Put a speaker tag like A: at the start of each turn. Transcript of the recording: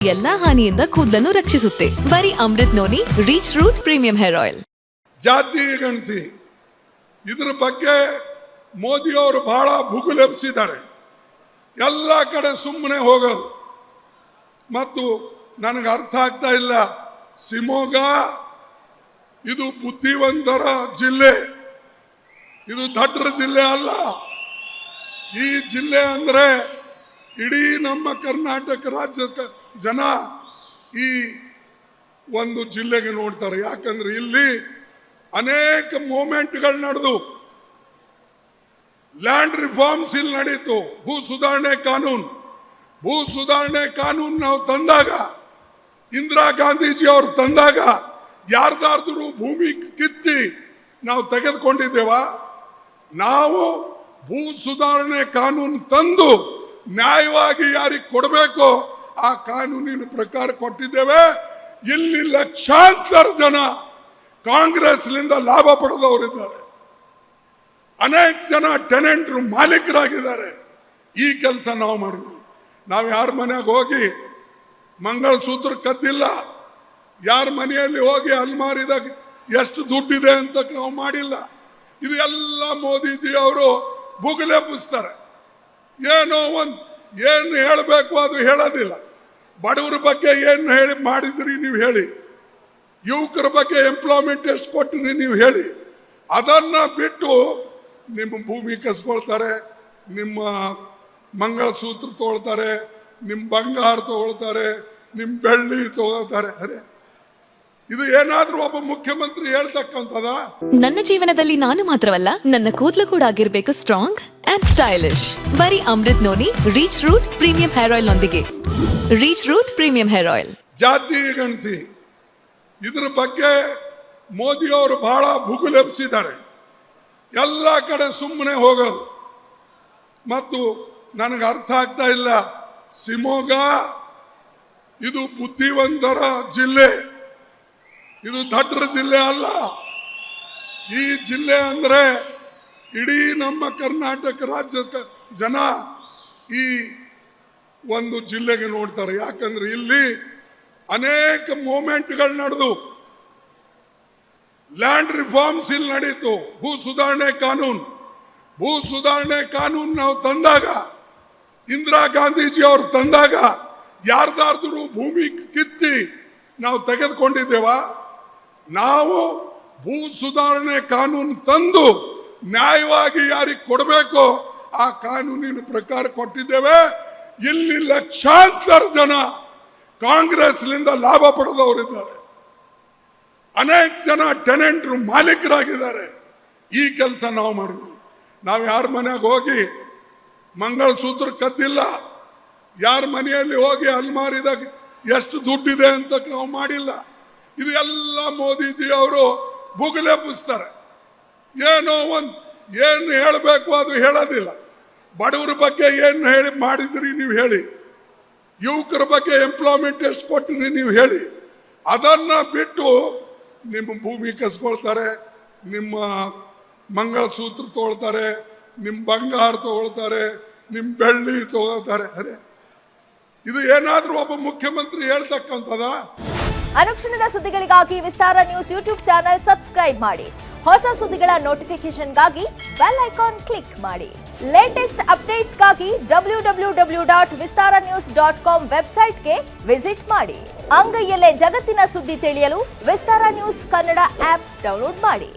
A: ಎಲ್ಲಾ ಹಾನಿಯಿಂದ ಕೂದಲನ್ನು ರಕ್ಷಿಸುತ್ತೆ. ಬರೀ Amrit noni reach root premium hair oil.
B: ಜಾತಿ ಗಣತಿ ಇದ್ರ ಬಗ್ಗೆ ಮೋದಿ ಅವರು ಬಹಳ ಭುಗುಲೆಬ್ಸಿದ್ದಾರೆ. ಎಲ್ಲ ಕಡೆ ಸುಮ್ಮನೆ ಹೋಗೋದು ಮತ್ತು ನನಗೆ ಅರ್ಥ ಆಗ್ತಾ ಇಲ್ಲ. ಶಿವಮೊಗ್ಗ ಇದು ಬುದ್ಧಿವಂತರ ಜಿಲ್ಲೆ, ಇದು ದಡ್ಡರ ಜಿಲ್ಲೆ ಅಲ್ಲ. ಈ ಜಿಲ್ಲೆ ಅಂದ್ರೆ ಇಡೀ ನಮ್ಮ ಕರ್ನಾಟಕ ರಾಜ್ಯದ ಜನ ಈ ಒಂದು ಜಿಲ್ಲೆಗೆ ನೋಡ್ತಾರೆ. ಯಾಕಂದ್ರೆ ಇಲ್ಲಿ ಅನೇಕ ಮೂವ್ಮೆಂಟ್ಗಳು ನಡೆದು, ಲ್ಯಾಂಡ್ ರಿಫಾರ್ಮ್ಸ್ ಇಲ್ಲಿ ನಡೀತು. ಭೂ ಸುಧಾರಣೆ ಕಾನೂನು ನಾವು ತಂದಾಗ, ಇಂದಿರಾ ಗಾಂಧೀಜಿ ಅವರು ತಂದಾಗ ಯಾರ್ದಾದ್ರೂ ಭೂಮಿ ಕಿತ್ತಿ ನಾವು ತೆಗೆದುಕೊಂಡಿದ್ದೇವ? ನಾವು ಭೂ ಸುಧಾರಣೆ ಕಾನೂನು ತಂದು ನ್ಯಾಯವಾಗಿ ಯಾರಿಗೆ ಕೊಡಬೇಕು ಆ ಕಾನೂನಿನ ಪ್ರಕಾರ ಕೊಟ್ಟಿದ್ದೇವೆ. ಇಲ್ಲಿ ಲಕ್ಷಾಂತರ ಜನ ಕಾಂಗ್ರೆಸ್ನಿಂದ ಲಾಭ ಪಡೆದವರಿದ್ದಾರೆ. ಅನೇಕ ಜನ ಟೆನೆಂಟ್ರು ಮಾಲೀಕರಾಗಿದ್ದಾರೆ. ಈ ಕೆಲಸ ನಾವು ಮಾಡಿದ್ವಿ. ನಾವು ಯಾರ ಮನೆಯಾಗ ಹೋಗಿ ಮಂಗಳಸೂತ್ರ ಕದ್ದಿಲ್ಲ, ಯಾರ ಮನೆಯಲ್ಲಿ ಹೋಗಿ ಅಲ್ಮಾರಿದಾಗ ಎಷ್ಟು ದುಡ್ಡಿದೆ ಅಂತ ನಾವು ಮಾಡಿಲ್ಲ. ಇದು ಎಲ್ಲ ಮೋದಿಜಿ ಅವರು ಭುಗುಲೆಬ್ಬಿಸ್ತಾರೆ. ಏನು ಹೇಳಬೇಕು ಅದು ಹೇಳೋದಿಲ್ಲ. ಬಡವರ ಬಗ್ಗೆ ಏನು ಹೇಳಿ ಮಾಡಿದ್ರಿ ನೀವು ಹೇಳಿ, ಯುವಕರ ಬಗ್ಗೆ ಎಂಪ್ಲಾಯ್ಮೆಂಟ್ ಎಷ್ಟು ಕೊಟ್ಟಿರಿ ನೀವು ಹೇಳಿ. ಅದನ್ನ ಬಿಟ್ಟು ನಿಮ್ಮ ಭೂಮಿ ಕಸ್ಕೊಳ್ತಾರೆ, ನಿಮ್ಮ ಮಂಗಳಸೂತ್ರ ತಗೊಳ್ತಾರೆ, ನಿಮ್ಮ ಬಂಗಾರ ತಗೊಳ್ತಾರೆ, ನಿಮ್ಮ ಬೆಳ್ಳಿ ತಗೊಳ್ತಾರೆ. ಅರೆ, ಇದು ಏನಾದ್ರೂ ಒಬ್ಬ ಮುಖ್ಯಮಂತ್ರಿ ಹೇಳ್ತಕ್ಕಂಥದ?
A: ನನ್ನ ಜೀವನದಲ್ಲಿ ನಾನು ಮಾತ್ರವಲ್ಲ, ನನ್ನ ಕೂದಲು ಕೂಡ ಆಗಿರ್ಬೇಕು ಸ್ಟ್ರಾಂಗ್ ಅಂಡ್ ಸ್ಟೈಲಿಶ್. ಬರೀ Amrit noni reach root premium hair oil ನೊಂದಿಗೆ. Reach root premium hair oil.
B: ಜಾತಿ ಗಣತಿ ಇದ್ರ ಬಗ್ಗೆ ಮೋದಿ ಅವರು ಬಹಳ ಭುಗುಲೆಬ್ಸಿದ್ದಾರೆ. ಎಲ್ಲ ಕಡೆ ಸುಮ್ಮನೆ ಹೋಗೋದು ಮತ್ತು ನನಗೆ ಅರ್ಥ ಆಗ್ತಾ ಇಲ್ಲ. ಶಿವಮೊಗ್ಗ ಇದು ಬುದ್ಧಿವಂತರ ಜಿಲ್ಲೆ, ಇದು ದಡ್ಡರ ಜಿಲ್ಲೆ ಅಲ್ಲ. ಈ ಜಿಲ್ಲೆ ಅಂದ್ರೆ ಇಡೀ ನಮ್ಮ ಕರ್ನಾಟಕ ರಾಜ್ಯದ ಜನ ಈ ಒಂದು ಜಿಲ್ಲೆಗೆ ನೋಡ್ತಾರೆ. ಯಾಕಂದ್ರೆ ಇಲ್ಲಿ ಅನೇಕ ಮೂವ್ಮೆಂಟ್ಗಳು ನಡೆದು, ಲ್ಯಾಂಡ್ ರಿಫಾರ್ಮ್ಸ್ ಇಲ್ಲಿ ನಡೀತು. ಭೂ ಸುಧಾರಣೆ ಕಾನೂನು ನಾವು ತಂದಾಗ, ಇಂದಿರಾ ಗಾಂಧೀಜಿ ಅವರು ತಂದಾಗ ಯಾರ್ದಾದ್ರೂ ಭೂಮಿ ಕಿತ್ತಿ ನಾವು ತೆಗೆದುಕೊಂಡಿದ್ದೇವ? ನಾವು ಭೂ ಸುಧಾರಣೆ ಕಾನೂನು ತಂದು ನ್ಯಾಯವಾಗಿ ಯಾರಿಗೆ ಕೊಡಬೇಕು ಆ ಕಾನೂನಿನ ಪ್ರಕಾರ ಕೊಟ್ಟಿದ್ದೇವೆ. ಇಲ್ಲಿ ಲಕ್ಷಾಂತರ ಜನ ಕಾಂಗ್ರೆಸ್ನಿಂದ ಲಾಭ ಪಡೆದವರಿದ್ದಾರೆ. ಅನೇಕ ಜನ ಟೆನೆಂಟ್ರು ಮಾಲೀಕರಾಗಿದ್ದಾರೆ. ಈ ಕೆಲಸ ನಾವು ಮಾಡಿದ್ವಿ. ನಾವು ಯಾರ ಮನೆಯಾಗ ಹೋಗಿ ಮಂಗಳಸೂತ್ರ ಕದ್ದಿಲ್ಲ, ಯಾರ ಮನೆಯಲ್ಲಿ ಹೋಗಿ ಅಲ್ಮಾರಿದಾಗ ಎಷ್ಟು ದುಡ್ಡಿದೆ ಅಂತ ನಾವು ಮಾಡಿಲ್ಲ. ಇದು ಎಲ್ಲ ಮೋದಿಜಿ ಅವರು ಭುಗುಲೆಬ್ಬಿಸ್ತಾರೆ. ಏನು ಹೇಳಬೇಕು ಅದು ಹೇಳೋದಿಲ್ಲ. ಬಡವರ ಬಗ್ಗೆ ಏನು ಹೇಳಿ ಮಾಡಿದ್ರಿ ನೀವು ಹೇಳಿ, ಯುವಕರ ಬಗ್ಗೆ ಎಂಪ್ಲಾಯ್ಮೆಂಟ್ ಎಷ್ಟು ಕೊಟ್ಟಿರಿ ನೀವು ಹೇಳಿ. ಅದನ್ನ ಬಿಟ್ಟು ನಿಮ್ಮ ಭೂಮಿ ಕಸ್ಕೊಳ್ತಾರೆ, ನಿಮ್ಮ ಮಂಗಳಸೂತ್ರ ತಗೊಳ್ತಾರೆ, ನಿಮ್ಮ ಬಂಗಾರ ತಗೊಳ್ತಾರೆ, ನಿಮ್ಮ ಬೆಳ್ಳಿ ತಗೊಳ್ತಾರೆ. ಅರೆ, ಇದು ಏನಾದ್ರೂ ಒಬ್ಬ ಮುಖ್ಯಮಂತ್ರಿ ಹೇಳ್ತಕ್ಕಂಥದ?
C: ಅನುಕ್ಷಣದ ಸುದ್ದಿಗಳಿಗಾಗಿ ವಿಸ್ತಾರ ನ್ಯೂಸ್ ಯೂಟ್ಯೂಬ್ ಚಾನೆಲ್ ಸಬ್ಸ್ಕ್ರೈಬ್ ಮಾಡಿ. ಹೊಸ ಸುದ್ದಿಗಳ ನೋಟಿಫಿಕೇಶನ್ಗಾಗಿ ಬೆಲ್ ಐಕಾನ್ ಕ್ಲಿಕ್ ಮಾಡಿ. ಲೇಟೆಸ್ಟ್ ಅಪ್ಡೇಟ್ಸ್ಗಾಗಿ www.vistaranews.com ವೆಬ್ಸೈಟ್ಗೆ ವಿಸಿಟ್ ಮಾಡಿ. ಅಂಗೈಯಲ್ಲೇ ಜಗತ್ತಿನ ಸುದ್ದಿ ತಿಳಿಯಲು ವಿಸ್ತಾರ ನ್ಯೂಸ್ ಕನ್ನಡ ಆಪ್ ಡೌನ್ಲೋಡ್ ಮಾಡಿ.